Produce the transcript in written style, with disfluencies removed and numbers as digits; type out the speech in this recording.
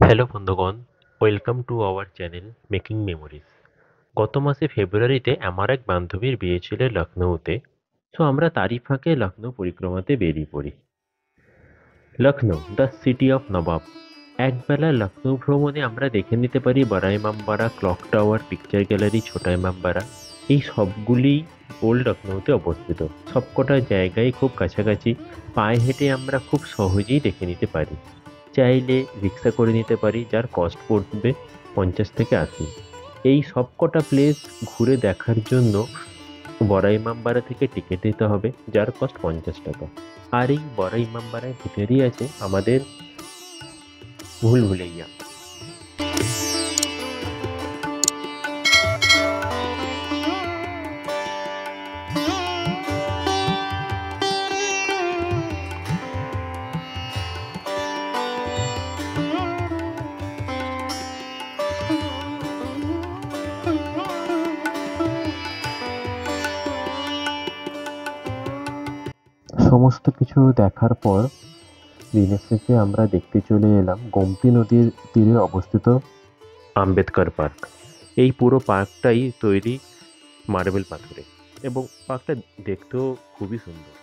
Hello বন্ধুগণ, welcome to our channel making memories. গত মাসে ফেব্রুয়ারিতে আমার এক বান্ধবীর বিয়ে ছিল লখনৌতে। সো আমরা তারই ফাঁকে লখনৌ পরিক্রমাতে বেরিয়ে পড়ি। Lucknow, the city of Nawab. একবেলা লখনৌ ভ্রমণে আমরা দেখে নিতে পারি Bara Imambara, clock tower, picture gallery, Chhota Imambara. এই সবগুলি ওল্ড লখনৌতে অবস্থিত। সবকটা জায়গায় খুব কাছাকাছি। পায়ে হেঁটে আমরা খুব সহজেই দেখে নিতে পারি। চাইলে রিক্সা করে নিতে পারি, যার কস্ট পড়বে 50 থেকে 80। এই সবকটা প্লেস ঘুরে দেখার জন্য বড়াই ইমামবাড়া থেকে টিকিট নিতে হবে, যার কস্ট 50 টাকা। আর এই বড়াই ইমামবাড়ার ভিতরেই আছে আমাদের ভুল ভুলাইয়া। সমস্ত কিছু দেখার পর দিনের শেষে আমরা দেখতে চলে এলাম গোমতী নদীর তীরে অবস্থিত আম্বেদকর পার্ক। এই পুরো পার্কটাই তৈরি মার্বেল পাথরে এবং পার্কটা দেখতেও খুবই সুন্দর।